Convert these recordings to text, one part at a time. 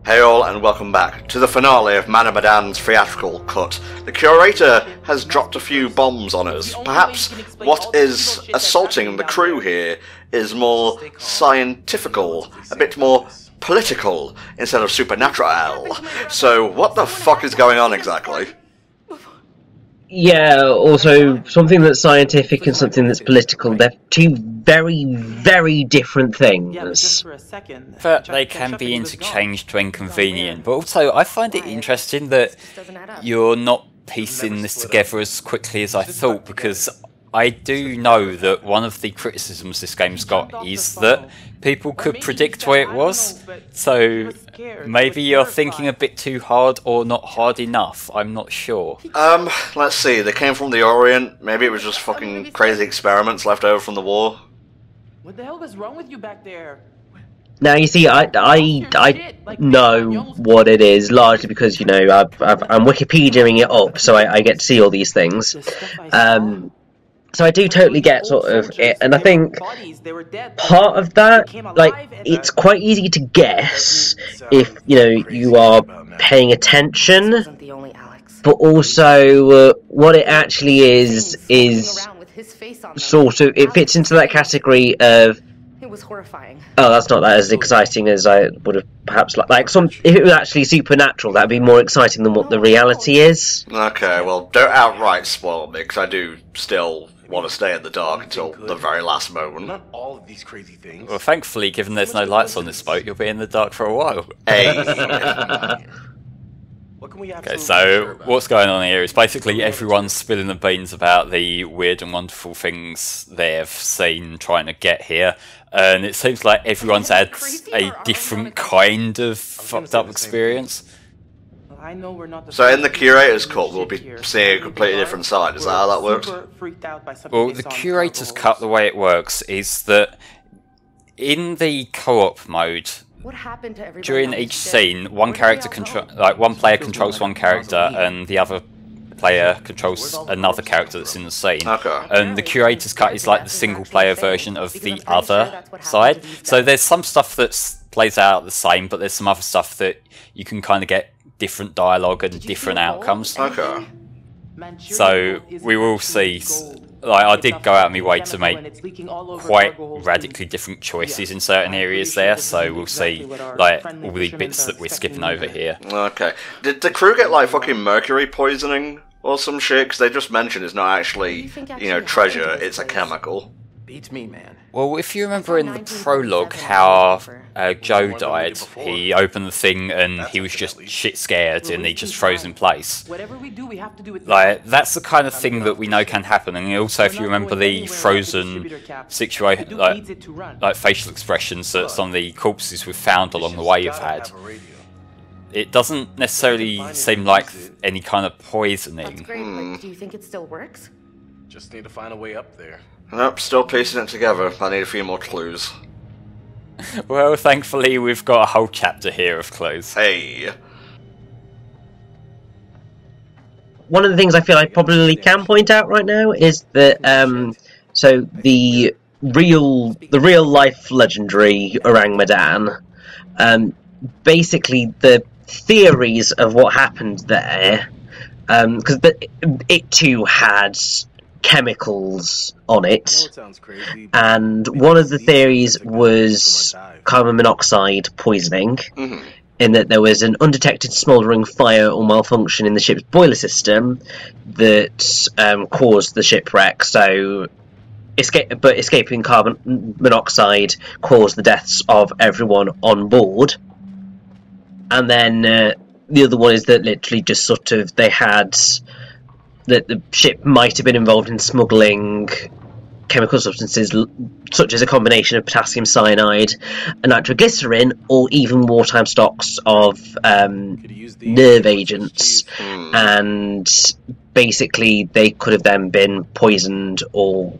Hey all, and welcome back to the finale of Medan's theatrical cut. The Curator has dropped a few bombs on us. Perhaps what is assaulting the crew here is more scientifical, a bit more political, instead of supernatural. So what the fuck is going on exactly? Yeah, also, something that's scientific and something that's political, they're two very, very different things. But they can be interchanged when convenient, but also I find it interesting that you're not piecing this together as quickly as I thought, because I do know that one of the criticisms this game's got is that people could predict where it was, so maybe you're thinking a bit too hard or not hard enough, I'm not sure. Let's see, they came from the Orient, maybe it was just fucking crazy experiments left over from the war. What the hell was wrong with you back there? Now, you see, I know what it is, largely because, you know, I'm Wikipediaing it up, so I get to see all these things. So I do totally get sort of it, and I think part of that, like, it's quite easy to guess if, you know, you are paying attention, but also what it actually is sort of, it fits into that category of, oh, that's not that as exciting as I would have perhaps like if it was actually supernatural, that'd be more exciting than what the reality is. Okay, well, don't outright spoil me, because I do still want to stay in the dark until the very last moment. Not all of these crazy things. Well, thankfully, given there's no lights on this boat, you'll be in the dark for a while. Hey. Okay, so what's going on here is basically everyone's spilling the beans about the weird and wonderful things they've seen trying to get here, and it seems like everyone's had a different kind of fucked up experience. So in the Curator's cut, we'll be seeing a completely different side. Is that how that works? Well, the Curator's cut, the way it works is that in the co-op mode, during each scene, one player controls one character, and the other player controls another character that's in the scene. Okay. And the Curator's cut is like the single-player version of the other side. So there's some stuff that plays out the same, but there's some other stuff that you can kind of get different dialogue and different outcomes. Okay. So we will see. Like, I did go out of my way to make quite radically different choices in certain areas there, so we'll see, like, all the bits that we're skipping over here. Okay. Did the crew get, like, fucking mercury poisoning or some shit? Because they just mentioned it's not actually, you know, treasure, it's a chemical. Beats me, man. Well, if you remember in the prologue how Joe died, he opened the thing and he was just shit scared and he just froze in place. Like, that's the kind of thing that we know can happen. And also, if you remember the frozen situation, like facial expressions that some of the corpses we've found along the way have had, it doesn't necessarily seem like any kind of poisoning. That's great, but do you think it still works? Just need to find a way up there. Nope, still piecing it together. I need a few more clues. Well, thankfully we've got a whole chapter here of clues. Hey. One of the things I feel I probably can point out right now is that so the real life legendary Orang Medan, basically the theories of what happened there, because it too had chemicals on it, and one of the theories was carbon monoxide poisoning, in that there was an undetected smouldering fire or malfunction in the ship's boiler system that caused the shipwreck. So escaping carbon monoxide caused the deaths of everyone on board. And then the other one is that literally just sort of they had that the ship might have been involved in smuggling chemical substances such as a combination of potassium cyanide and nitroglycerin, or even wartime stocks of nerve agents, and basically they could have then been poisoned or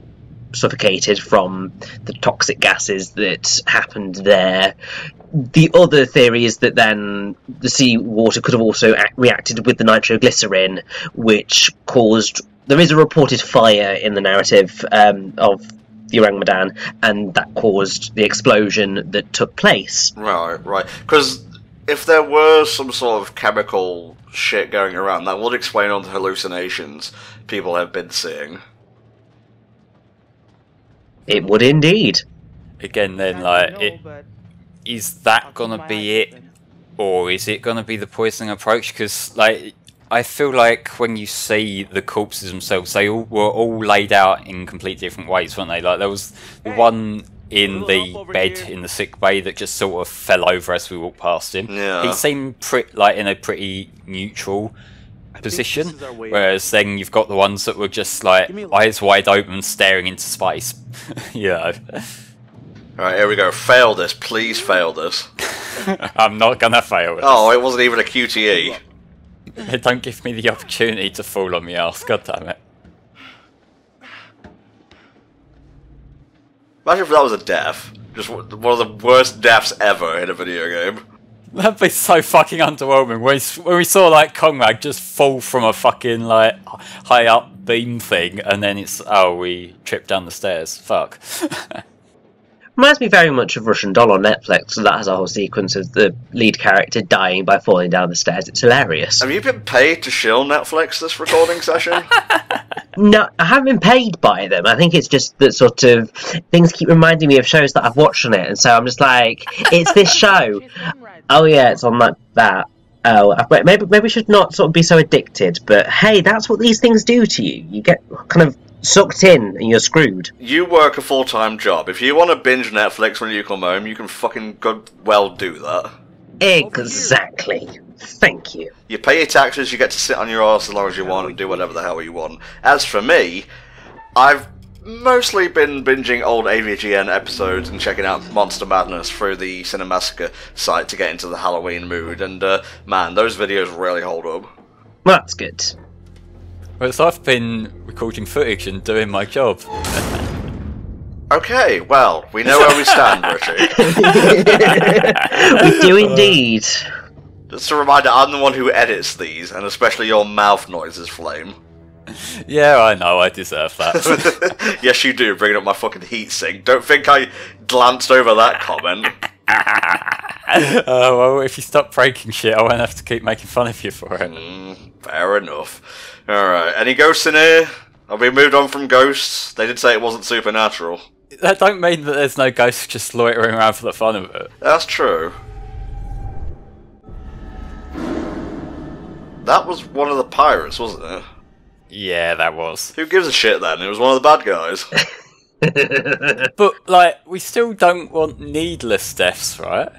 suffocated from the toxic gases that happened there. The other theory is that then the seawater could have also reacted with the nitroglycerin, which caused... There is a reported fire in the narrative of the Orang Medan, and that caused the explosion that took place. Right. Because if there were some sort of chemical shit going around, that would explain all the hallucinations people have been seeing. It would indeed. Again, then, like, is that gonna be it? Or is it gonna be the poisoning approach? Because, like, I feel like when you see the corpses themselves, they all were all laid out in completely different ways, weren't they? Like, there was the one in the bed in the sick bay that just sort of fell over as we walked past him. Yeah. He seemed like in a pretty neutral position, whereas then you've got the ones that were just like eyes wide open staring into space. You know. Alright, here we go. Fail this. Please fail this. I'm not gonna fail this. Oh, it wasn't even a QTE. Don't give me the opportunity to fall on my ass, god damn it. Imagine if that was a death. Just one of the worst deaths ever in a video game. That'd be so fucking underwhelming. When we saw like Conrad just fall from a fucking like high up beam thing, and then it's we tripped down the stairs. Fuck. Reminds me very much of Russian Doll on Netflix, so that has a whole sequence of the lead character dying by falling down the stairs. It's hilarious. Have you been paid to shill Netflix this recording session? No, I haven't been paid by them. I think it's just that sort of things keep reminding me of shows that I've watched on it, and so I'm just like, it's this show. Oh yeah, it's on that. Oh, maybe we should not sort of be so addicted, but hey, that's what these things do to you. You get kind of sucked in and you're screwed. You work a full-time job. If you want to binge Netflix when you come home, you can fucking do that. Exactly. Thank you. You pay your taxes, you get to sit on your arse as long as you want and do whatever the hell you want. As for me, I've mostly been binging old AVGN episodes and checking out Monster Madness through the Cinemassacre site to get into the Halloween mood, and man, those videos really hold up. That's good. Well, so I've been recording footage and doing my job. Okay, well, we know where we stand, Richie. We do indeed. Just a reminder, I'm the one who edits these, and especially your mouth noises, Flame. Yeah, I know, I deserve that. Yes, you do, bringing up my fucking heatsink. Don't think I glanced over that comment. Well, if you stop breaking shit, I won't have to keep making fun of you for it. Fair enough. Alright, any ghosts in here? Have we moved on from ghosts? They did say it wasn't supernatural. That don't mean that there's no ghosts just loitering around for the fun of it. That's true. That was one of the pirates, wasn't it? Yeah, that was. Who gives a shit then? It was one of the bad guys. But, like, we still don't want needless deaths, right?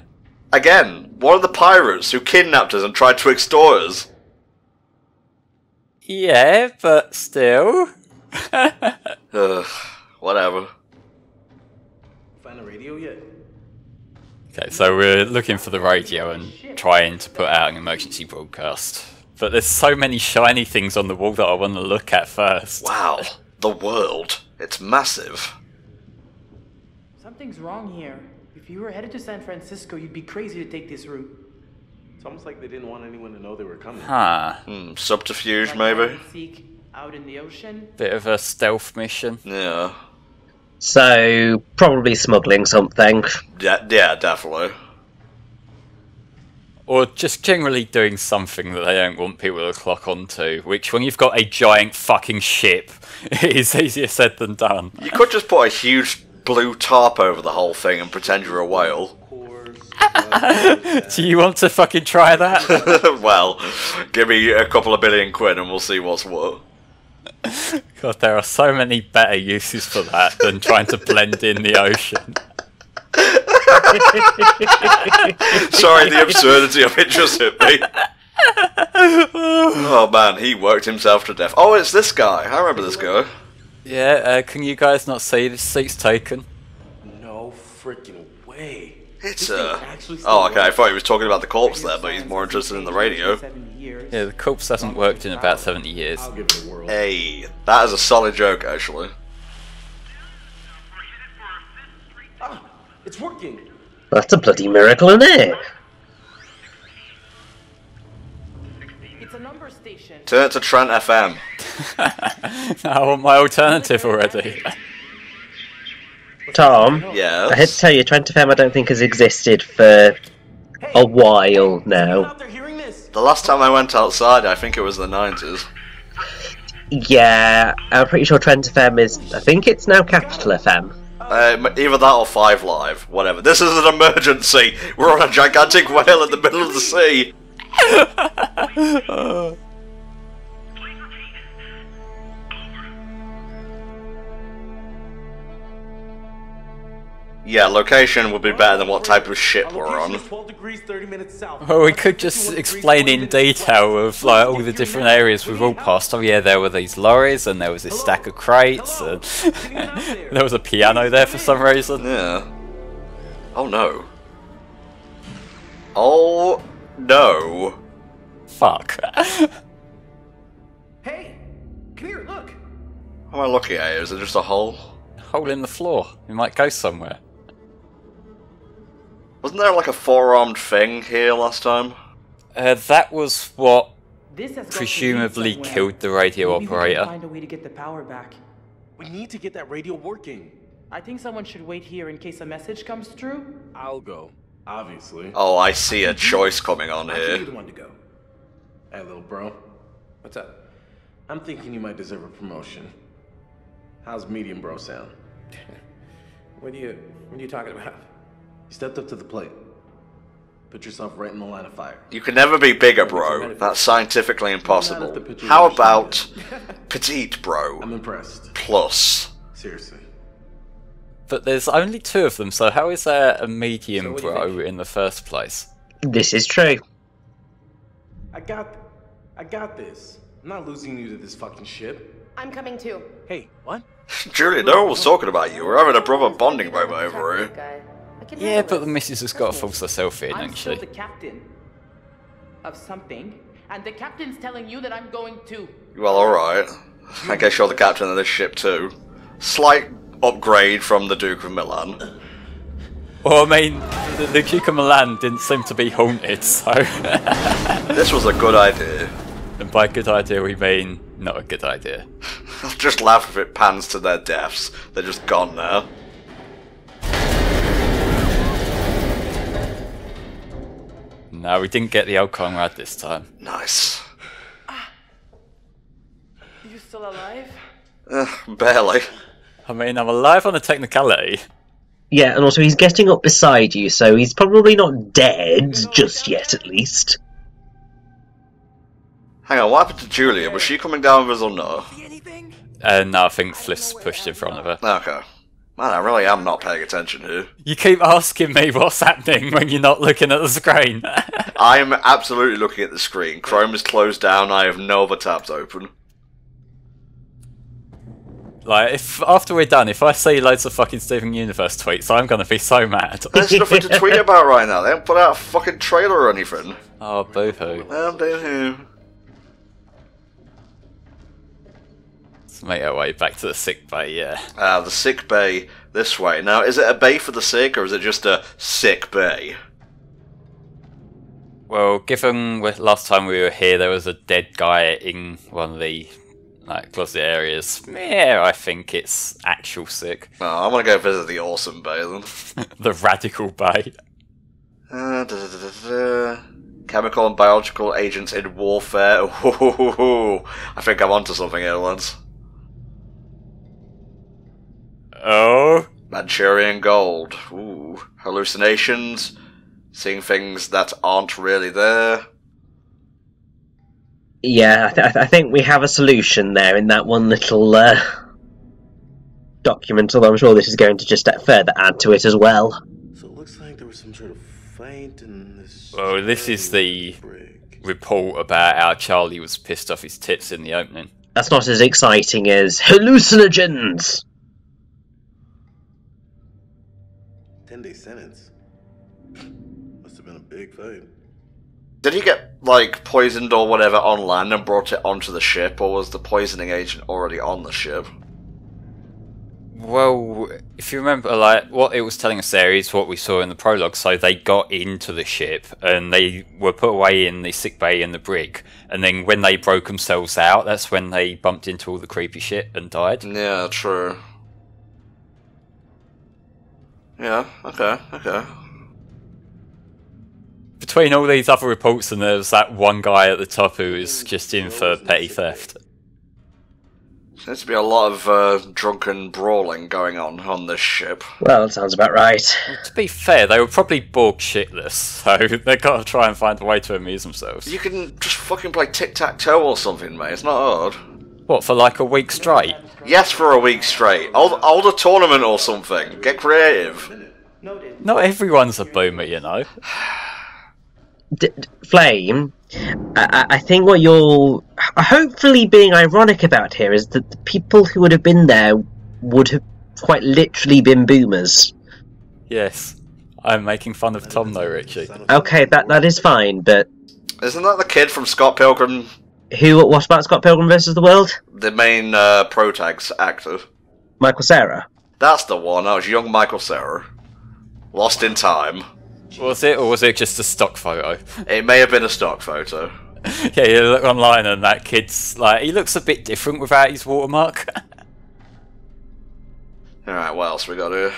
Again, one of the pirates who kidnapped us and tried to extort us. Yeah, but still. Whatever. Find a radio yet? Okay, so we're looking for the radio and trying to put out an emergency broadcast. But there's so many shiny things on the wall that I want to look at first. Wow, the world. It's massive. Something's wrong here. If you were headed to San Francisco, you'd be crazy to take this route. It's almost like they didn't want anyone to know they were coming. Huh. Subterfuge, maybe? Seek out in the ocean. Bit of a stealth mission. Yeah. So, probably smuggling something. Yeah, definitely. Or just generally doing something that they don't want people to clock onto, which when you've got a giant fucking ship, is easier said than done. You could just put a huge blue tarp over the whole thing and pretend you're a whale. Do you want to fucking try that? Well, give me a couple of billion quid and we'll see what's what. God, there are so many better uses for that than trying to blend in the ocean. Sorry, the absurdity of it just hit me. Oh man, he worked himself to death. Oh, it's this guy. I remember this guy. Yeah, can you guys not see this seat's taken? No freaking way. It's Oh, okay, I thought he was talking about the corpse there, but he's more interested in the radio. Yeah, the corpse hasn't worked in about 70 years. I'll give it a whirl. Hey, that is a solid joke, actually. Ah, it's working. That's a bloody miracle, isn't it? It's a number station. Turn it to Trent FM. I want my alternative already. Tom, Yes? I had to tell you, Trent FM I don't think has existed for a while now. Out there hearing this? The last time I went outside, I think it was the 90s. Yeah, I'm pretty sure Trent FM is. I think it's now Capital FM. Either that or 5 Live, whatever. This is an emergency! We're on a gigantic whale in the middle of the sea! Yeah, location would be better than what type of ship we're on. 12 degrees, 30 minutes south. Well, we could just explain in detail of like all the different areas we've all passed. Oh yeah, there were these lorries, and there was this stack of crates, and there was a piano there for some reason. Yeah. Oh no. Oh no. Fuck. Hey, come here, look. What am I looking at here? Is it just a hole? Hole in the floor. We might go somewhere. Wasn't there like a 4-armed thing here last time? That was what This has got to presumably lead somewhere. killed the radio Maybe we can operator. find a way to get the power back. We need to get that radio working. I think someone should wait here in case a message comes through. I'll go, obviously. Oh, I see a choice coming on I should be here. the one to go. Hey, little bro. What's up? I'm thinking you might deserve a promotion. How's medium bro sound? What are you talking about? You stepped up to the plate. Put yourself right in the line of fire. You can never be bigger, bro. That's scientifically impossible. How about petite, bro? I'm impressed. Plus. Seriously. But there's only 2 of them, so how is there a medium So what do you bro think? in the first place? This is true. I got this. I'm not losing you to this fucking ship. I'm coming too. Hey, what? Julia, no one was talking about you. We're having a brother bonding moment over here. Yeah, but the missus has got to force herself in, I'm hasn't still she? the captain of something, and the captain's telling you that I'm going too. Well, alright. I guess you're the captain of this ship too. Slight upgrade from the Duke of Milan. Well, I mean, the Duke of Milan didn't seem to be haunted, so... This was a good idea. And by good idea, we mean not a good idea. I'll just laugh if it pans to their deaths. They're just gone now. No, we didn't get the old Conrad this time. Nice. You still alive? Barely. I mean, I'm alive on a technicality. Yeah, and also he's getting up beside you, so he's probably not dead just yet, at least. Hang on, what happened to Julia? Was she coming down with us or not? No, I think Fliff's pushed in front of her. Okay. Man, I really am not paying attention here. You keep asking me what's happening when you're not looking at the screen. I'm absolutely looking at the screen. Chrome is closed down, I have no other tabs open. Like, if after we're done, if I see loads of fucking Steven Universe tweets, I'm gonna be so mad. There's nothing to tweet about right now. They haven't put out a fucking trailer or anything. Oh, boo-hoo. Boo-hoo. Let's make our way back to the sick bay, yeah. The sick bay this way. Now, is it a bay for the sick, or is it just a sick bay? Well, given last time we were here, there was a dead guy in one of the closet areas. Yeah, I think it's actual sick. Oh, I want to go visit the awesome bay then. The radical bay. Chemical and biological agents in warfare. Ooh, I think I'm onto something here, lads. Oh? Manchurian gold. Ooh. Hallucinations. Seeing things that aren't really there. Yeah, I think we have a solution there in that one little document, although I'm sure this is going to just further add to it as well. So it looks like there was some sort of fight in this... Well, this is the report about how Charlie was pissed off his tits in the opening. That's not as exciting as hallucinogens! 10-day sentence. Must have been a big fight. Did he get, poisoned or whatever on land and brought it onto the ship, or was the poisoning agent already on the ship? Well, if you remember, what it was telling us there is what we saw in the prologue. So they got into the ship, and they were put away in the sick bay in the brig. And then when they broke themselves out, that's when they bumped into all the creepy shit and died. Yeah, true. Yeah, okay. between all these other reports and there's that one guy at the top who is just in for petty theft. Seems to be a lot of drunken brawling going on this ship. Well, that sounds about right. Well, to be fair, they were probably bored shitless, so they've got to try and find a way to amuse themselves. You can just fucking play tic-tac-toe or something, mate. It's not hard. What, for like a week straight? Yes, for a week straight. Hold a tournament or something. Get creative. Not everyone's a boomer, you know. Flame, I think what you're hopefully being ironic about here is that the people who would have been there would have quite literally been boomers. Yes. I'm making fun of Tom though, Richie. Okay, that is fine, but... Isn't that the kid from Scott Pilgrim? What about Scott Pilgrim vs. the World? The main protags actor. Michael Cera? That's the one. That was young Michael Cera. Lost in time. Was it, or was it just a stock photo? It may have been a stock photo. Yeah, you look online and that kid's, like, he looks a bit different without his watermark. Alright, what else we got here?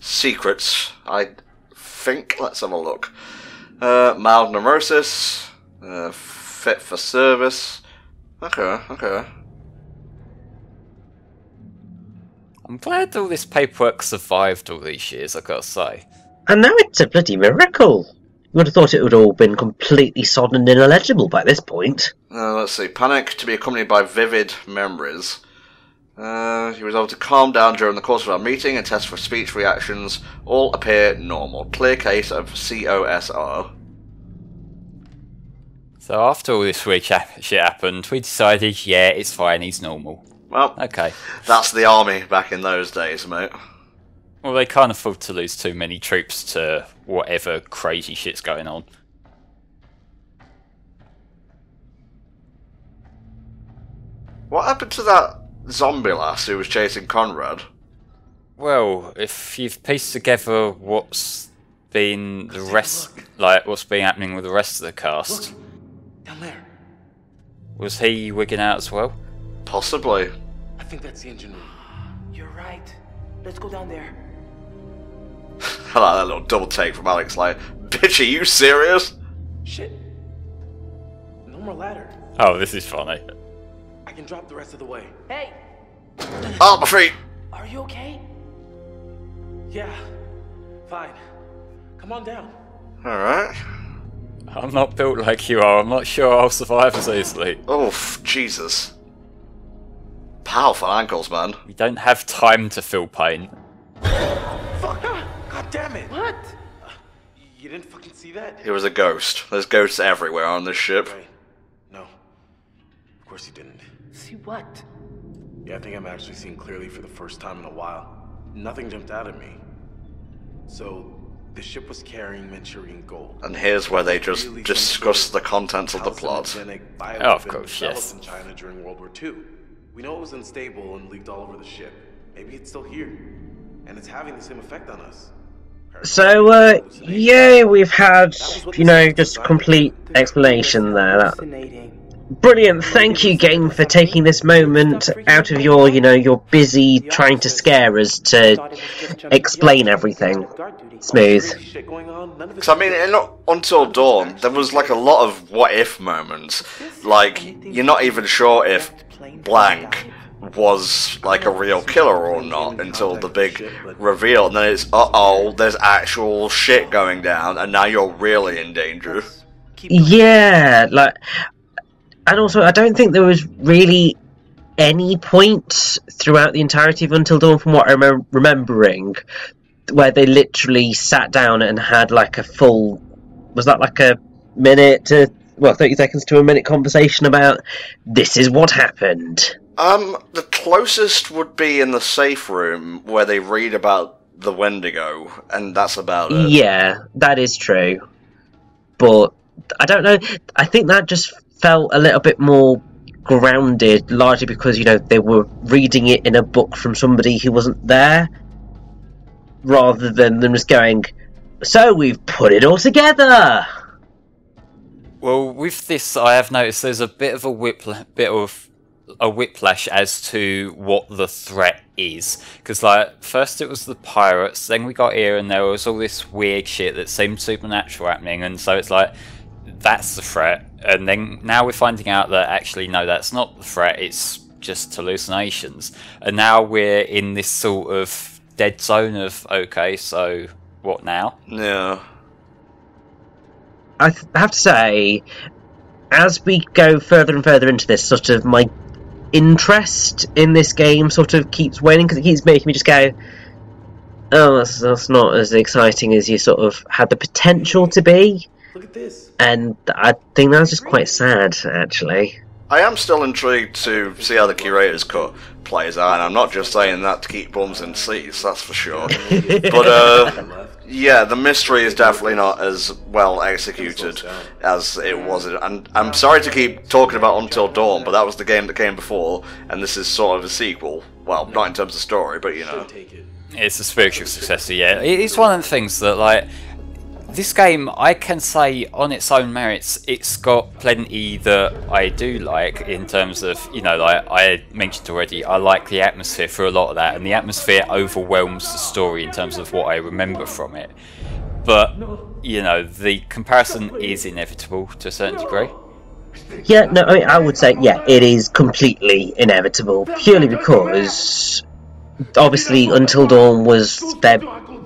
Secrets, I think. Let's have a look. Mild neurosis. Fit for service. Okay. I'm glad all this paperwork survived all these years, I gotta say. And now it's a bloody miracle. You would have thought it would all been completely sodden and illegible by this point. Let's see. Panic to be accompanied by vivid memories. He was able to calm down during the course of our meeting and test for speech reactions. All appear normal. Clear case of COSR. So after all this weird shit happened, we decided, yeah, it's fine, he's normal. Well, okay. That's the army back in those days, mate. Well, they can't afford to lose too many troops to whatever crazy shit's going on. What happened to that zombie lass who was chasing Conrad? Well, if you've pieced together what's been the rest, like what's been happening with the rest of the cast, Look, down there. Was he wigging out as well? Possibly. I think that's the engine room. You're right. Let's go down there. I like that little double take from Alex, like, bitch, are you serious? Shit. No more ladder. Oh, this is funny. I can drop the rest of the way. Hey, Oh, my feet! are you okay? Yeah. Fine. Come on down. Alright. I'm not built like you are. I'm not sure I'll survive as easily. Oof, Jesus. Powerful ankles, man. We don't have time to feel pain. Fuck! God damn it! What? You didn't fucking see that? He was a ghost. There's ghosts everywhere on this ship. Right. No. Of course you didn't. See what? Yeah, I think I'm actually seeing clearly for the first time in a while. Nothing jumped out at me. So, the ship was carrying Manchurian gold. And here's where they just discuss the contents of the plot. Oh, of course, yes. In China during World War II. We know it was unstable and leaked all over the ship. Maybe it's still here. And it's having the same effect on us. So, yeah, we've had, just complete explanation there. Fascinating. Brilliant, thank you, game, for taking this moment out of your, your busy trying to scare us to explain everything. Smooth. Because, I mean, in Until Dawn, there was, like, a lot of what-if moments. Like, you're not even sure if blank was, like, a real killer or not until the big reveal. And then it's, uh-oh, there's actual shit going down, and now you're really in danger. Yeah, like... And also, I don't think there was really any point throughout the entirety of Until Dawn, from what I'm remembering, where they literally sat down and had like a full... Was that like a minute to... 30 seconds to a minute conversation about this is what happened? The closest would be in the safe room where they read about the Wendigo, and that's about it. Yeah, that is true. But, I don't know, I think that just felt a little bit more grounded, largely because, they were reading it in a book from somebody who wasn't there, rather than them just going, so we've put it all together! Well, with this, I have noticed there's a bit of a a whiplash as to what the threat is, because like first it was the pirates, then we got here and there was all this weird shit that seemed supernatural happening, and so it's like that's the threat, and then now we're finding out that actually no, that's not the threat, it's just hallucinations, and now we're in this sort of dead zone of okay, so what now? Yeah. I have to say, as we go further and further into this, sort of my interest in this game sort of keeps waning, because it keeps making me just go, oh, that's not as exciting as you sort of had the potential to be. Look at this. And I think that's just quite sad, actually. I am still intrigued to see how the Curator's cut plays out, and I'm not just saying that to keep bums in seats, that's for sure. But, yeah, the mystery is definitely not as well executed as it was. And I'm sorry to keep talking about Until Dawn, but that was the game that came before, and this is sort of a sequel. Well, not in terms of story, but you know. It's a spiritual successor, yeah. It's one of the things that, like, this game, I can say on its own merits, it's got plenty that I do like in terms of, you know, like I mentioned already, I like the atmosphere for a lot of that, and the atmosphere overwhelms the story in terms of what I remember from it. But, you know, the comparison is inevitable to a certain degree. Yeah, no, I mean, I would say, yeah, it is completely inevitable, purely because, obviously, Until Dawn was their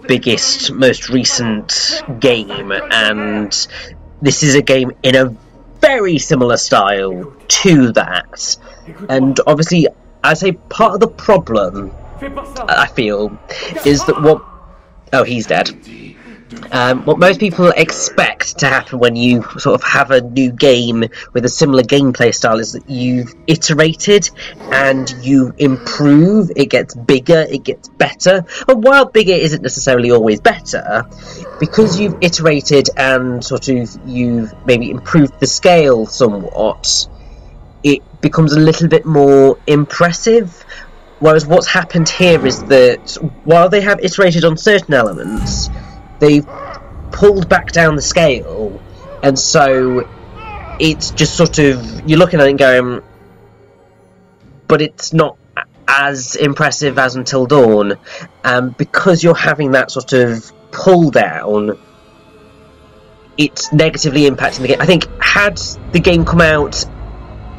biggest, most recent game, and this is a game in a very similar style to that. And obviously, I'd say part of the problem, I feel, is that what... Oh, he's dead. What most people expect to happen when you sort of have a new game with a similar gameplay style is that you've iterated and you improve, it gets bigger, it gets better. And while bigger isn't necessarily always better, because you've iterated and sort of you've maybe improved the scale somewhat, it becomes a little bit more impressive. Whereas what's happened here is that while they have iterated on certain elements, they've pulled back down the scale, and so it's just sort of, you're looking at it and going, but it's not as impressive as Until Dawn, because you're having that sort of pull down, it's negatively impacting the game. I think had the game come out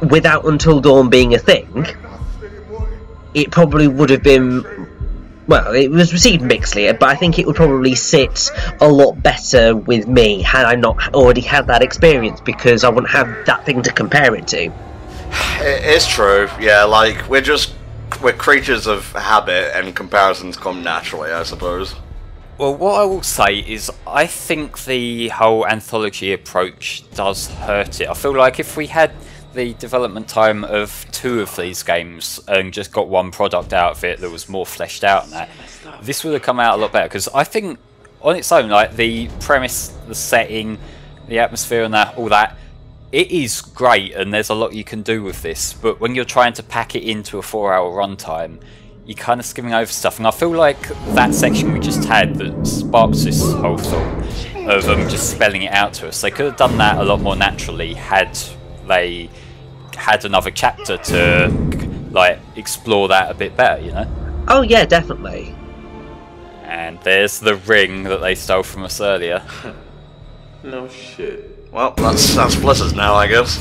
without Until Dawn being a thing, it probably would have been... Well, it was received mixedly, but I think it would probably sit a lot better with me had I not already had that experience, because I wouldn't have that thing to compare it to. It is true, yeah, like, we're creatures of habit, and comparisons come naturally, I suppose. Well, what I will say is, I think the whole anthology approach does hurt it. I feel like if we had the development time of 2 of these games and just got one product out of it that was more fleshed out than that, this would have come out a lot better, because I think on its own, like the premise, the setting, the atmosphere and that, all that, it is great and there's a lot you can do with this, but when you're trying to pack it into a 4-hour runtime, you're kind of skimming over stuff, and I feel like that section we just had that sparks this whole thought of just spelling it out to us, they could have done that a lot more naturally had they had another chapter to like explore that a bit better, you know? Oh yeah, definitely. And there's the ring that they stole from us earlier. No shit. Well, that's Blizzard's now, I guess.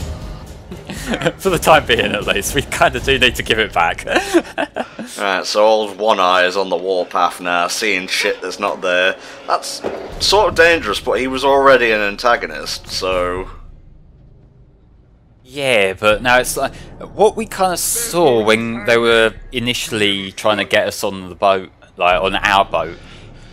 For the time being, at least, we kind of do need to give it back. Right, so old One Eye is on the warpath now, seeing shit that's not there. That's sort of dangerous, but he was already an antagonist, so... Yeah, but now it's like what we kind of saw when they were initially trying to get us on the boat, like on our boat,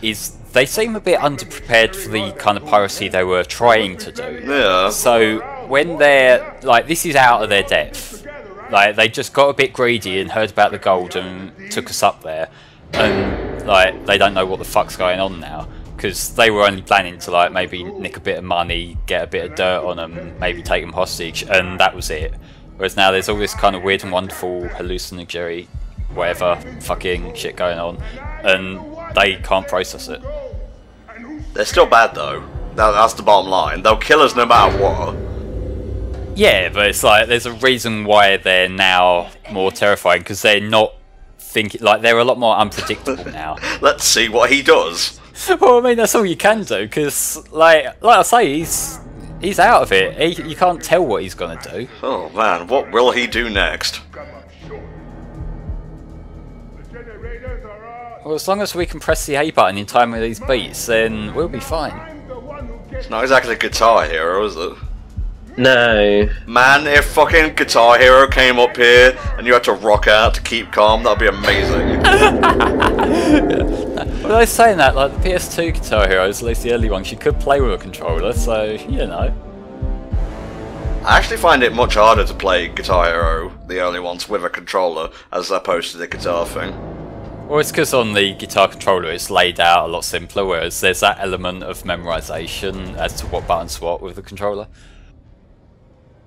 is they seem a bit underprepared for the kind of piracy they were trying to do. Yeah. So when they're like, this is out of their depth. Like they just got a bit greedy and heard about the gold and took us up there, and like they don't know what the fuck's going on now. Because they were only planning to like maybe nick a bit of money, get a bit of dirt on them, maybe take them hostage, and that was it. Whereas now there's all this kind of weird and wonderful hallucinatory, whatever fucking shit going on, and they can't process it. They're still bad though. That's the bottom line. They'll kill us no matter what. Yeah, but it's like there's a reason why they're now more terrifying, because they're not thinking, like, they're a lot more unpredictable now. Let's see what he does. Well, I mean, that's all you can do, because, like I say, he's out of it. You can't tell what he's gonna do. Oh man, what will he do next? Well, as long as we can press the A button in time with these beats, then we'll be fine. It's not exactly Guitar Hero, is it? No. Man, if fucking Guitar Hero came up here and you had to rock out to keep calm, that'd be amazing. Well, I was saying that, like, the PS2 Guitar Heroes, at least the early ones, you could play with a controller, so, you know. I actually find it much harder to play Guitar Hero, the early ones, with a controller, as opposed to the guitar thing. Well, it's because on the guitar controller it's laid out a lot simpler, whereas there's that element of memorization as to what buttons what with the controller.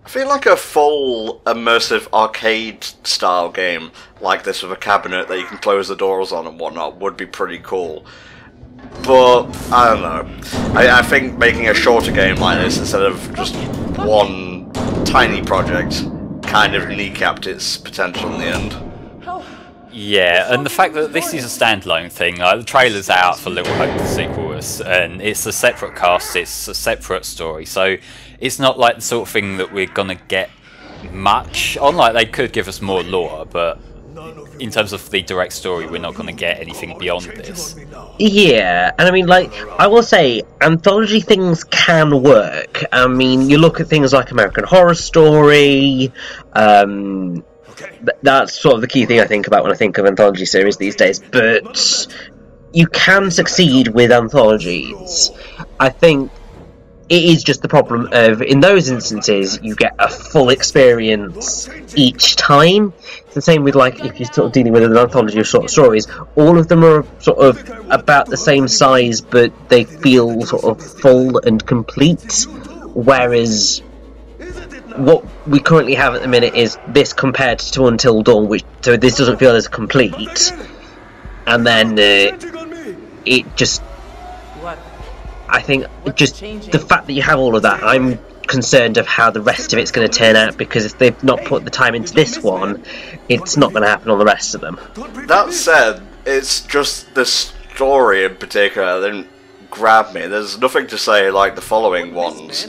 I feel like a full immersive arcade style game like this with a cabinet that you can close the doors on and whatnot would be pretty cool. But, I don't know. I think making a shorter game like this instead of just one tiny project kind of kneecapped its potential in the end. Yeah, and the fact that this is a standalone thing, like the trailer's out for Little Hope the sequel, and it's a separate cast, it's a separate story, so it's not like the sort of thing that we're gonna get much on. Like, they could give us more lore, but in terms of the direct story, we're not gonna get anything beyond this. Yeah, and I mean, like, I will say, anthology things can work. I mean, you look at things like American Horror Story, that's sort of the key thing I think about when I think of anthology series these days, but you can succeed with anthologies. I think it is just the problem of, in those instances, you get a full experience each time. It's the same with, like, if you're sort of dealing with an anthology of short stories, all of them are sort of about the same size, but they feel sort of full and complete, whereas what we currently have at the minute is this compared to Until Dawn, which, so this doesn't feel as complete, and then it just, I think, just the fact that you have all of that, I'm concerned of how the rest of it's going to turn out, because if they've not put the time into this one, it's not going to happen on the rest of them. That said, it's just the story in particular that didn't grab me. There's nothing to say like the following ones.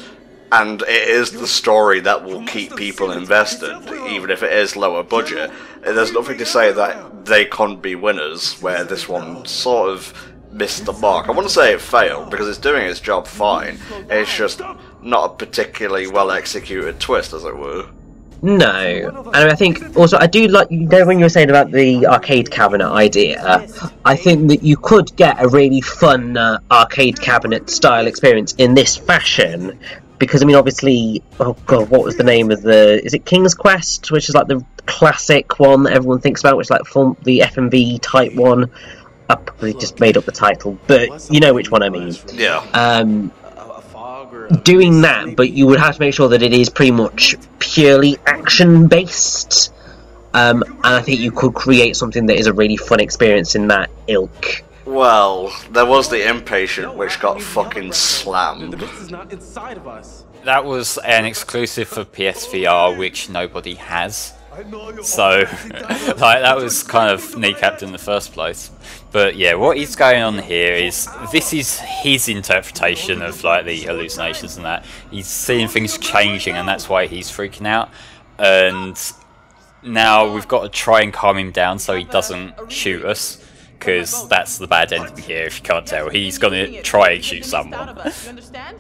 And it is the story that will keep people invested, even if it is lower budget. There's nothing to say that they can't be winners, where this one sort of missed the mark. I wouldn't say it failed, because it's doing its job fine. It's just not a particularly well executed twist, as it were. No, and I think also I do like, you know, when you were saying about the arcade cabinet idea, I think that you could get a really fun arcade cabinet style experience in this fashion. Because, I mean, obviously, oh god, what was the name of is it King's Quest? Which is like the classic one that everyone thinks about, which is like the FMV type one. I probably just made up the title, but you know which one I mean. Yeah. Doing that, but you would have to make sure that it is pretty much purely action-based. And I think you could create something that is a really fun experience in that ilk. Well, there was the Impatient, which got fucking slammed. That was an exclusive for PSVR, which nobody has. So, like, that was kind of kneecapped in the first place. But yeah, what is going on here is, this is his interpretation of, like, the hallucinations and that. He's seeing things changing, and that's why he's freaking out. And now we've got to try and calm him down so he doesn't shoot us. Because that's the bad ending here, if you can't tell. He's gonna try and shoot someone. You understand?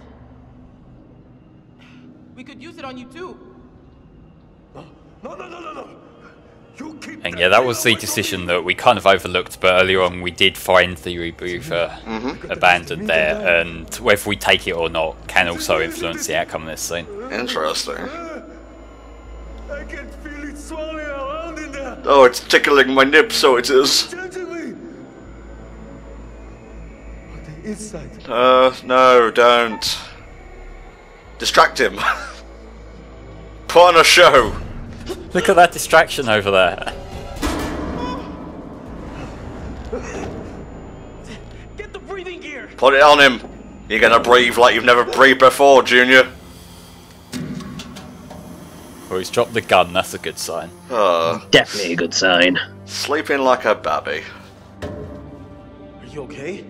We could use it on you too. No. And yeah, that was the decision that we kind of overlooked, but earlier on we did find the rebreather abandoned there, and whether we take it or not can also influence the outcome of this scene. Interesting. I can feel it swirling around in there. Oh, it's tickling my nip, so it is. No, don't. Distract him. Put on a show. Look at that distraction over there. Get the breathing gear. Put it on him. You're gonna breathe like you've never breathed before, Junior. Well, he's dropped the gun, that's a good sign. Definitely a good sign. Sleeping like a babby. Are you okay?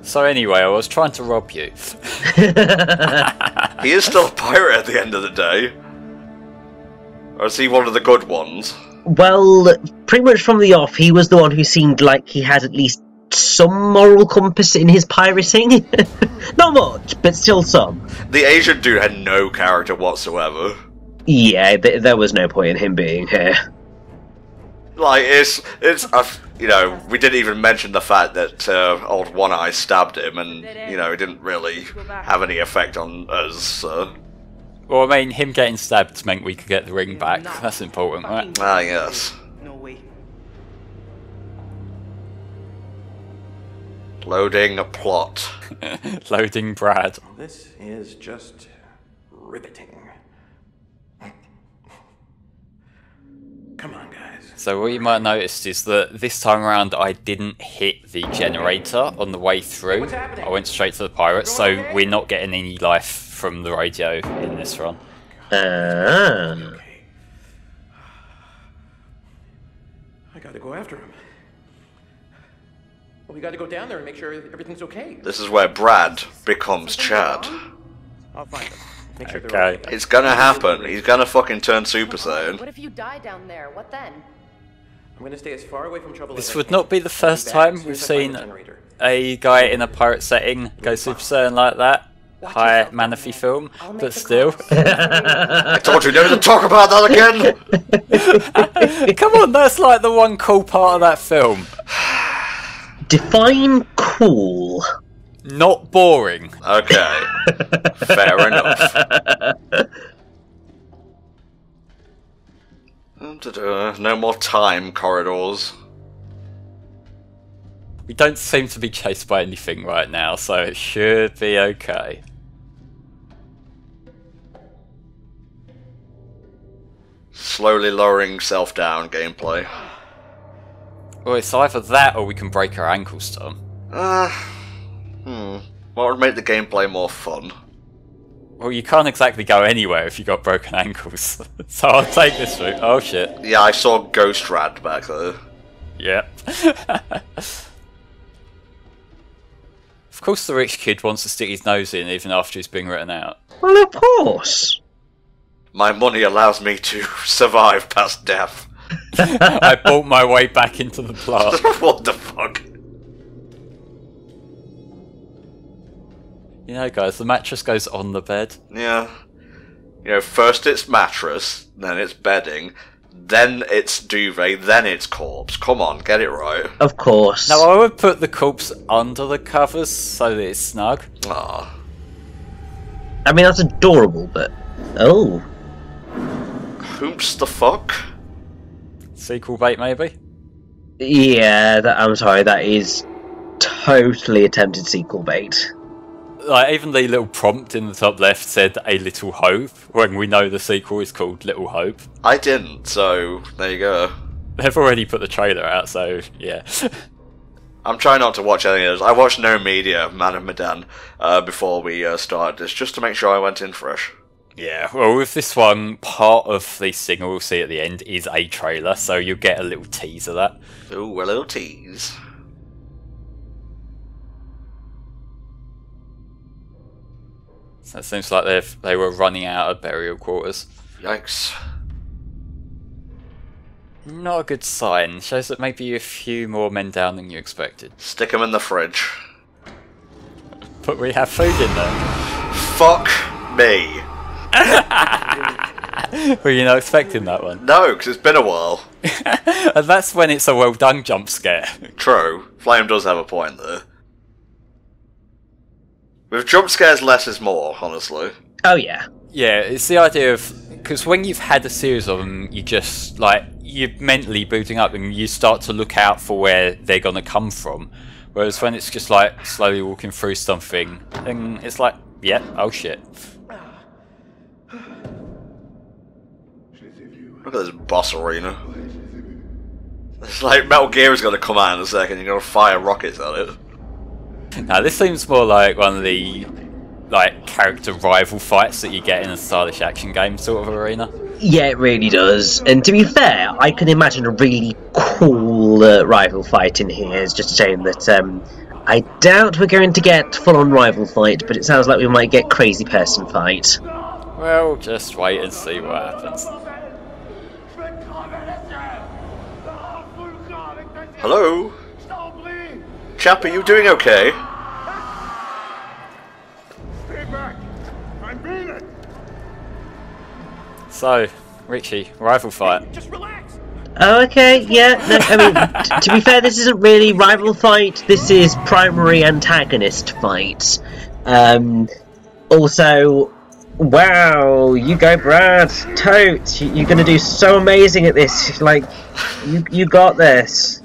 So anyway, I was trying to rob you. He is still a pirate at the end of the day. Or is he one of the good ones? Well, pretty much from the off, he was the one who seemed like he had at least some moral compass in his pirating. Not much, but still some. The Asian dude had no character whatsoever. Yeah, there was no point in him being here. Like, you know, we didn't even mention the fact that old One Eye stabbed him, and, you know, it didn't really have any effect on us, so... Well, I mean, him getting stabbed meant we could get the ring back. That's important, right? Ah, yes. No way. Loading a plot. Loading Brad. This is just riveting. Come on, guys. So what you might have noticed is that this time around I didn't hit the generator on the way through. I went straight to the pirates, so we're not getting any life from the radio in this run. Okay. I gotta go after him. Well, we gotta go down there and make sure everything's okay. This is where Brad becomes Chad. I'll find them. Make sure they're Okay. okay. It's gonna happen. He's gonna fucking turn Super Saiyan. What if you die down there? What then? I'm gonna stay as far away from trouble as This I would can. not be the first I'll be back time as soon we've as I find seen the generator. a guy in a pirate setting go Super Saiyan like that. High Manaphy film, but still. I told you never to talk about that again! Come on, that's like the one cool part of that film. Define cool. Not boring. Okay. Fair enough. No more time corridors. We don't seem to be chased by anything right now, so it should be okay. Slowly lowering self down gameplay. Well, it's either that or we can break our ankles, Tom. What would make the gameplay more fun? Well, you can't exactly go anywhere if you got broken ankles. So I'll take this route. Oh shit. Yeah, I saw Ghost Rad back there. Yep. Of course the rich kid wants to stick his nose in even after he's being written out. Well, of course. My money allows me to survive past death. I bought my way back into the plot. What the fuck? You know, guys, the mattress goes on the bed. Yeah. You know, first it's mattress, then it's bedding, then it's duvet, then it's corpse. Come on, get it right. Of course. Now, I would put the corpse under the covers so that it's snug. Ah. I mean, that's adorable, but... Oh. Whoops the fuck? Sequel bait, maybe? Yeah, I'm sorry, that is totally attempted sequel bait. Like, even the little prompt in the top left said A Little Hope, when we know the sequel is called Little Hope. I didn't, so there you go. They've already put the trailer out, so yeah. I'm trying not to watch any of those. I watched no media of Man of Medan before we started this, just to make sure I went in fresh. Yeah, well, with this one, part of the signal we'll see at the end is a trailer, so you'll get a little tease of that. Ooh, a little tease. So it seems like they were running out of burial quarters. Yikes. Not a good sign. Shows that maybe a few more men down than you expected. Stick them in the fridge. But we have food in there. Fuck me. Were you not expecting that one? No, because it's been a while. And that's when it's a well done jump scare. True. Flame does have a point there. With jump scares, less is more, honestly. Oh, yeah. Yeah, it's the idea of... Because when you've had a series of them, you just, like, you're mentally booting up and you start to look out for where they're going to come from. Whereas when it's just, like, slowly walking through something, then it's like, yeah, oh shit. Look at this boss arena. It's like Metal Gear is going to come out in a second, you're going to fire rockets at it. Now, this seems more like one of the like character rival fights that you get in a stylish action game sort of arena. Yeah, it really does. And to be fair, I can imagine a really cool rival fight in here. It's just a shame that I doubt we're going to get full-on rival fight, but it sounds like we might get crazy person fight. Well, just wait and see what happens. Hello? Chap, are you doing okay? Stay back! I mean it! So, Richie, rival fight. Just relax! Oh, okay, yeah. No, I mean, to be fair, this isn't really rival fight. This is primary antagonist fight. Also, wow, you go, Brad. Totes, you're gonna do so amazing at this. Like, you got this.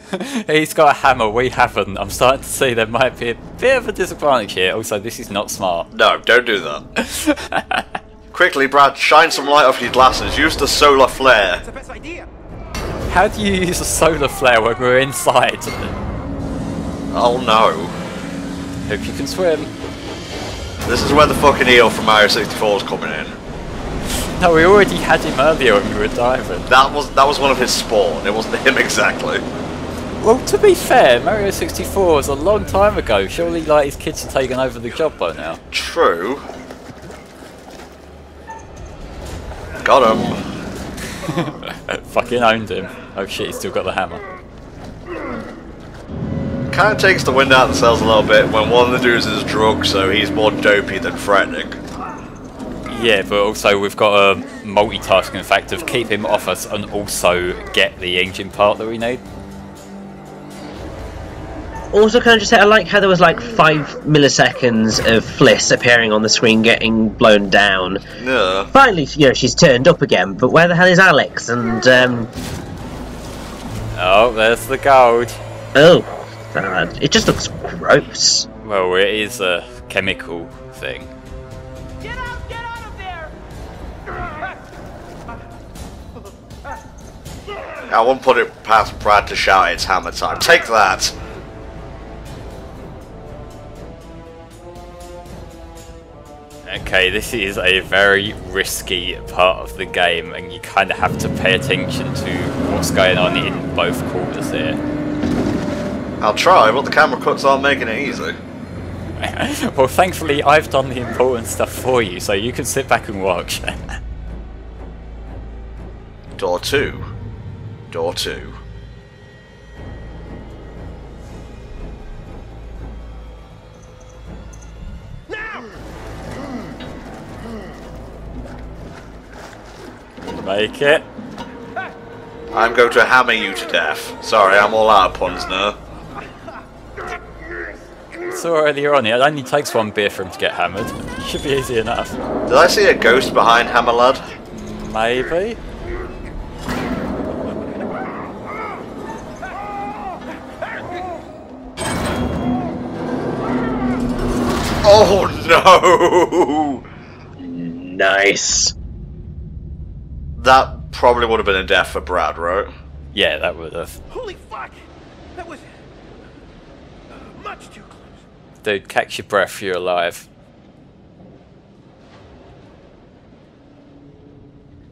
He's got a hammer, we haven't. I'm starting to see there might be a bit of a disadvantage here. Also, this is not smart. No, don't do that. Quickly, Brad, shine some light off your glasses. Use the solar flare. That's the best idea! How do you use a solar flare when we're inside? Oh no. Hope you can swim. This is where the fucking eel from Mario 64 is coming in. No, we already had him earlier when we were diving. That was one of his spawn. It wasn't him exactly. Well, to be fair, Mario 64 was a long time ago. Surely, like, his kids have taken over the job by now. True. Got him. Fucking owned him. Oh shit, he's still got the hammer. Kind of takes the wind out of the sails a little bit when one of the dudes is drunk, so he's more dopey than threatening. Yeah, but also we've got a multitasking fact of keep him off us and also get the engine part that we need. Also, can I just say, I like how there was like 5 milliseconds of Fliss appearing on the screen getting blown down. Yeah. Finally, you know, she's turned up again, but where the hell is Alex? And, Oh, there's the gold. oh, it just looks gross. Well, it is a chemical thing. Get out of there! I won't put it past Brad to shout it's hammer time. Take that! Okay, this is a very risky part of the game, and you kind of have to pay attention to what's going on in both quarters here. I'll try, but the camera cuts aren't making it easy. Well, thankfully, I've done the important stuff for you, so you can sit back and watch. Door 2. Door 2. Make it. I'm going to hammer you to death. Sorry, I'm all out of puns now. Saw earlier on, it only takes one beer for him to get hammered. Should be easy enough. Did I see a ghost behind Hammer Lad? Maybe. Oh no! Nice. That probably would have been a death for Brad, right? Yeah, that would have. Holy fuck! That was much too close. Dude, catch your breath, you're alive.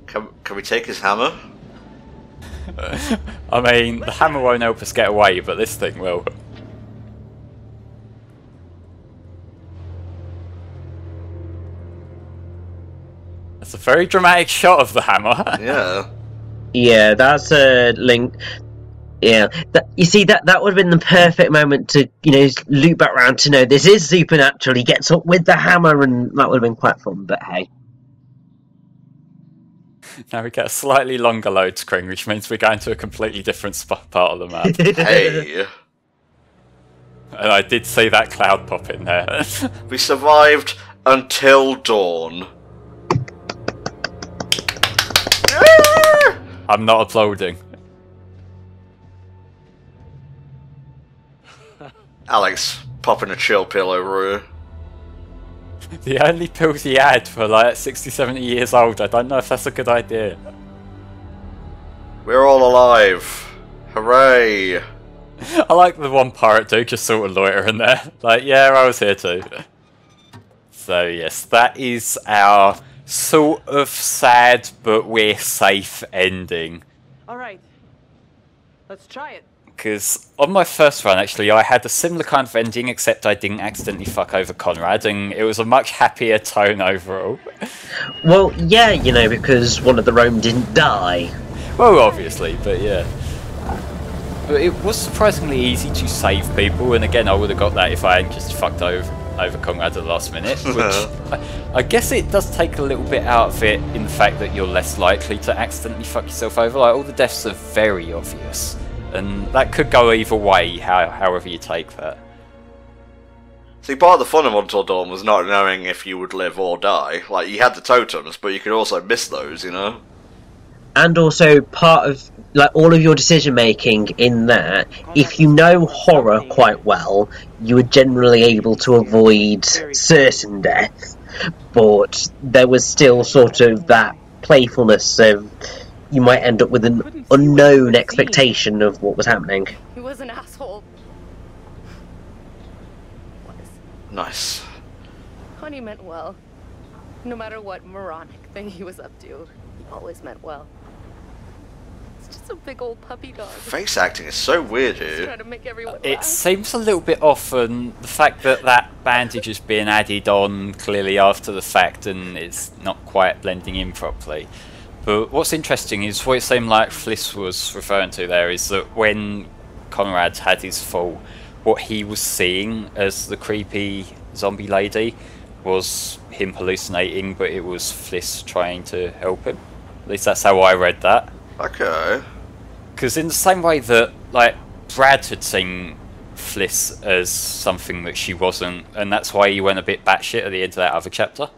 Can we take his hammer? I mean, the hammer won't help us get away, but this thing will. That's a very dramatic shot of the hammer. Yeah. Yeah, that's a link. Yeah, you see, that would have been the perfect moment to, you know, loop back around to know this is supernatural. He gets up with the hammer, and that would have been quite fun, but hey. Now we get a slightly longer load screen, which means we're going to a completely different part of the map. Hey. And I did see that cloud pop in there. We survived until dawn. I'm not applauding. Alex, popping a chill pill over here. The only pills he had for like 60, 70 years old, I don't know if that's a good idea. We're all alive. Hooray. I like the one pirate dude just sort of loitering there. Like, yeah, I was here too. So yes, that is our sort of sad but we're safe ending. Alright. Let's try it. Because on my first run, actually, I had a similar kind of ending, except I didn't accidentally fuck over Conrad, and it was a much happier tone overall. Well, yeah, you know, because one of the Rome didn't die. Well, obviously, but yeah. But it was surprisingly easy to save people, and again, I would have got that if I hadn't just fucked over Conrad at the last minute, which I guess it does take a little bit out of it in the fact that you're less likely to accidentally fuck yourself over. Like, all the deaths are very obvious. And that could go either way, however you take that. See, part of the fun of Until Dawn was not knowing if you would live or die. Like, you had the totems, but you could also miss those, you know? And also, part of, like, all of your decision-making in that, if you know horror quite well, you are generally able to avoid certain death, but there was still sort of that playfulness of you might end up with an unknown expectation of what was happening. He was an asshole. Nice. Honey meant well. No matter what moronic thing he was up to, he always meant well. It's just a big old puppy dog. Face acting is so weird here. Trying to make everyone It laugh. seems a little bit off, and the fact that that bandage is being added on clearly after the fact and it's not quite blending in properly. But what's interesting is what it seemed like Fliss was referring to there is that when Conrad had his fall, what he was seeing as the creepy zombie lady was him hallucinating, but it was Fliss trying to help him. At least that's how I read that. Okay. Because in the same way that, like, Brad had seen Fliss as something that she wasn't, and that's why he went a bit batshit at the end of that other chapter.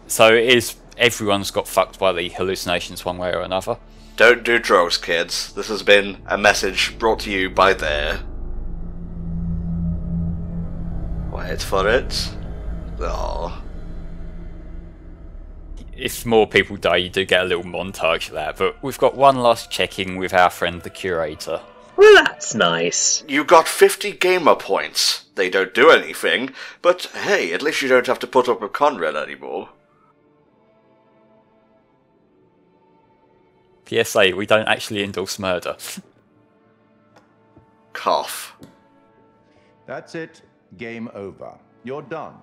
So it is, everyone's got fucked by the hallucinations one way or another. Don't do drugs, kids. This has been a message brought to you by there. Wait for it. Oh. If more people die, you do get a little montage of that, but we've got one last check-in with our friend the Curator. Well, that's nice. You got 50 gamer points. They don't do anything, but hey, at least you don't have to put up with Conrad anymore. PSA, we don't actually endorse murder. Cough. That's it. Game over. You're done.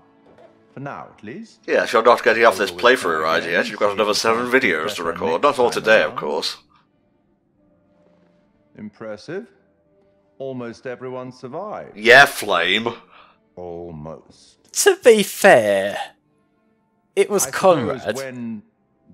For now, at least. Yes, you're not getting off this playthrough ride yet. You've got another 7 videos to record. Not all today, of course. Impressive. Almost everyone survived. Yeah, Flame. Almost. To be fair, it was I Conrad. suppose when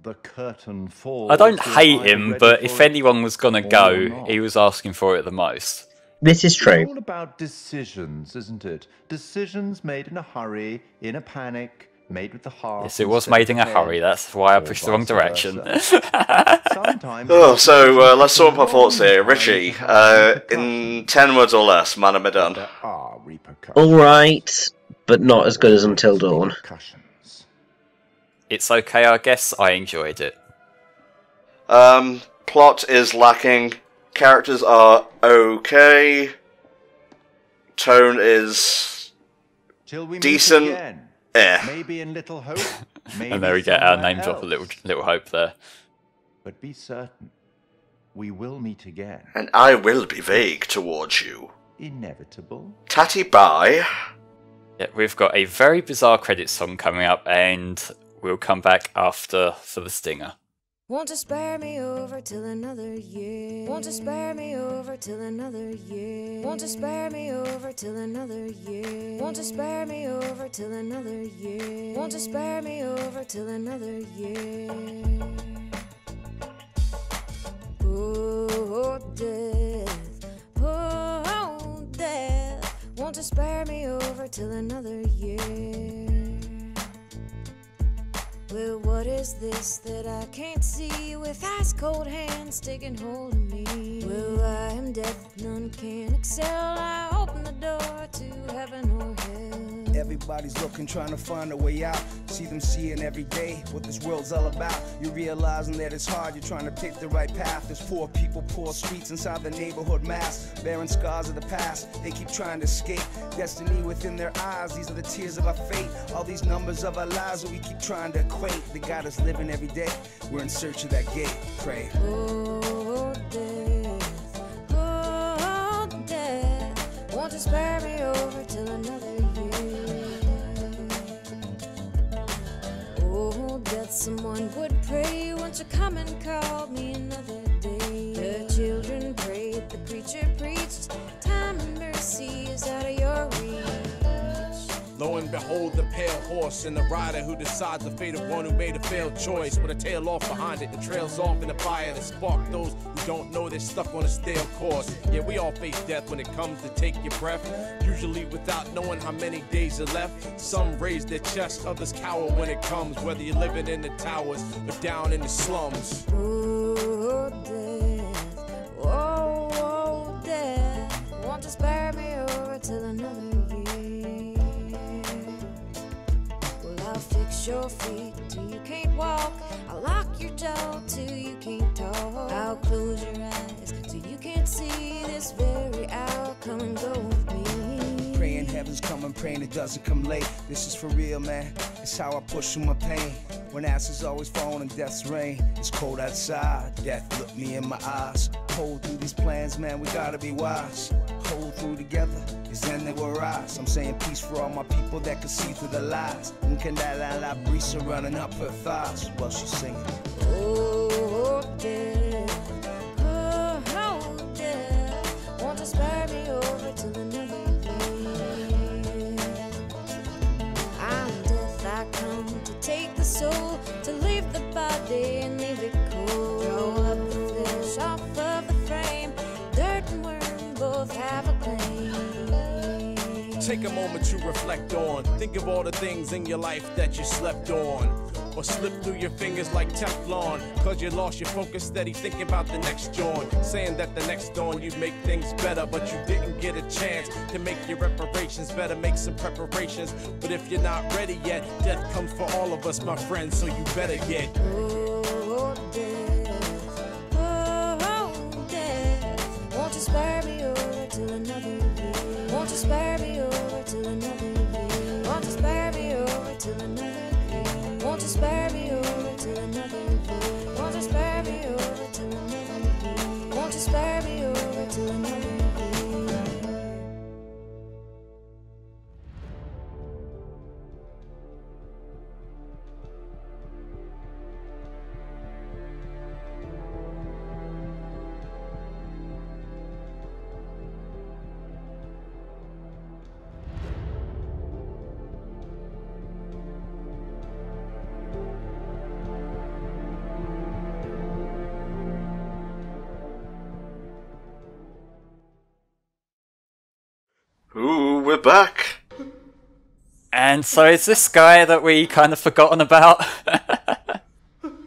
the curtain falls, I don't hate I'm him, ready but for if it anyone was gonna or go, not. he was asking for it the most. This is It's true. all about decisions, isn't it? Decisions made in a hurry, in a panic, made with the heart. Yes, it was instead made in of a the hurry, head, that's why I or pushed the wrong vice direction. versa. Sometimes Oh, so let's sum up our thoughts here. Richie, in 10 words or less, Man of Medan. there are repercussions. Alright, but not as good as Until Dawn. Repercussions. It's okay, I guess. I enjoyed it. Plot is lacking. Characters are okay. Tone is Till we meet decent. again. Maybe in Little Hope. Maybe And there we get our somewhere name drop, a else. little hope there. But be certain, we will meet again. And I will be vague towards you. Inevitable. Tatty bye. Yeah, we've got a very bizarre credit song coming up, and we'll come back after for the stinger. Want to spare me over till another year. Want to spare me over till another year. Want to spare me over till another year. Want to spare me over till another year. Want to spare me over till another year. Oh, death. Oh, death. Want to spare me over till another year. Well, what is this that I can't see with ice cold hands taking hold of me? Well, I am death, none can excel. I open the door to heaven or hell. everybody's looking, trying to find a way out. See them seeing every day what this world's all about. You're realizing that it's hard, you're trying to pick the right path. There's poor people, poor streets inside the neighborhood mass, bearing scars of the past. They keep trying to escape destiny within their eyes. These are the tears of our fate, all these numbers of our lives that we keep trying to equate. The God is living every day, we're in search of that gate. Pray. Oh, death, oh, death, won't you spare me over till another year? Oh, death, someone would pray, won't you come and call me another day? The children prayed, the preacher preached, time and mercy is out of your reach. Lo and behold, the pale horse and the rider who decides the fate of one who made a failed choice. With a tail off behind it, the trails off in the fire that spark those who don't know they're stuck on a stale course. Yeah, we all face death when it comes to take your breath, usually without knowing how many days are left. Some raise their chest, others cower when it comes, whether you're living in the towers or down in the slums. Oh, death, oh, oh, death, won't you spare me over till another year? I'll fix your feet till you can't walk, I'll lock your jaw till you can't talk, I'll close your eyes so you can't see this very hour. Come and go with me. Praying heaven's coming, praying it doesn't come late. This is for real, man, it's how I push through my pain. When ashes always fall in death's rain, it's cold outside, death look me in my eyes. Hold through these plans, man, we gotta be wise. Hold through together, it's then they will rise. I'm saying peace for all my people that can see through the lies. La brisa running up her thighs while she's singing. Oh, death, oh, oh, death, won't you spare me over till another year? I'm death, I come to take the soul, to leave the body and leave it cold. Draw up the flesh off of the frame, dirt and worm both have a claim. Take a moment to reflect on, think of all the things in your life that you slept on, or slipped through your fingers like Teflon, cause you lost your focus, steady thinking about the next dawn, saying that the next dawn you'd make things better, but you didn't get a chance to make your reparations. Better make some preparations, but if you're not ready yet, death comes for all of us, my friends, so you better get. Oh, death, oh, oh, death, won't you spare me over till another year? Won't you spare me over till another year? Won't you spare me over till another year? Won't you spare me over till another year? Won't you spare me over till another year? Won't you spare me over till another year? Ooh, we're back! And so is this guy that we kind of forgotten about?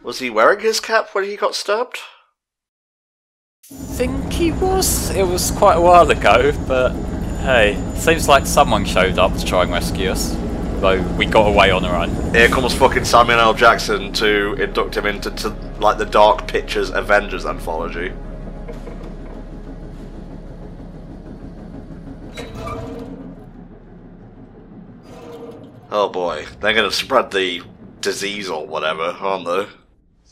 Was he wearing his cap when he got stabbed? Think he was? It was quite a while ago, but hey, seems like someone showed up to try and rescue us. Though we got away on our own. Here comes fucking Samuel L. Jackson to induct him into like the Dark Pictures Avengers Anthology. Oh boy, they're gonna spread the disease or whatever, aren't they?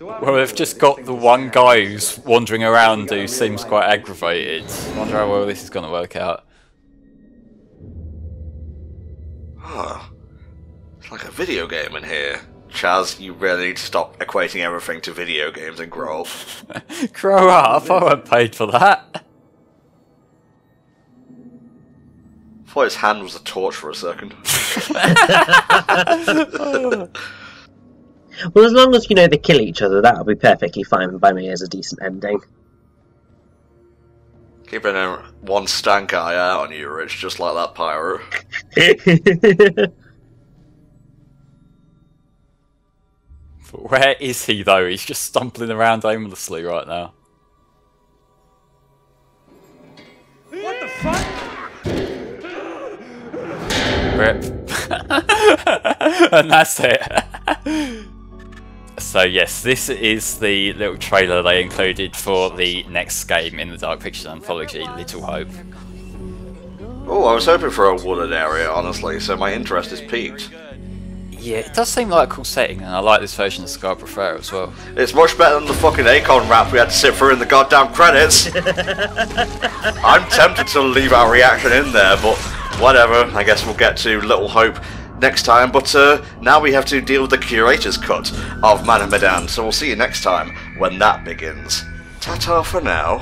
Well, they've just got the one guy who's wandering around who seems quite aggravated. I wonder how well this is gonna work out. Huh. It's like a video game in here. Chaz, you really need to stop equating everything to video games and grow up. Grow up? I wasn't paid for that. I thought his hand was a torch for a second. Well, as long as, you know, they kill each other, that'll be perfectly fine by me as a decent ending. Keeping one stank eye out on you, Rich, just like that pyro. But where is he, though? He's just stumbling around aimlessly right now. What the fuck? Rip. And that's it. So yes, this is the little trailer they included for the next game in the Dark Pictures Anthology, Little Hope. Oh, I was hoping for a wooded area, honestly, so my interest is piqued. Yeah, it does seem like a cool setting, and I like this version of Scarborough Fair as well. It's much better than the fucking Akon rap we had to sit through in the goddamn credits. I'm tempted to leave our reaction in there, but whatever. I guess we'll get to Little Hope next time, but now we have to deal with the Curator's cut of Medan, so we'll see you next time when that begins. Ta-ta for now.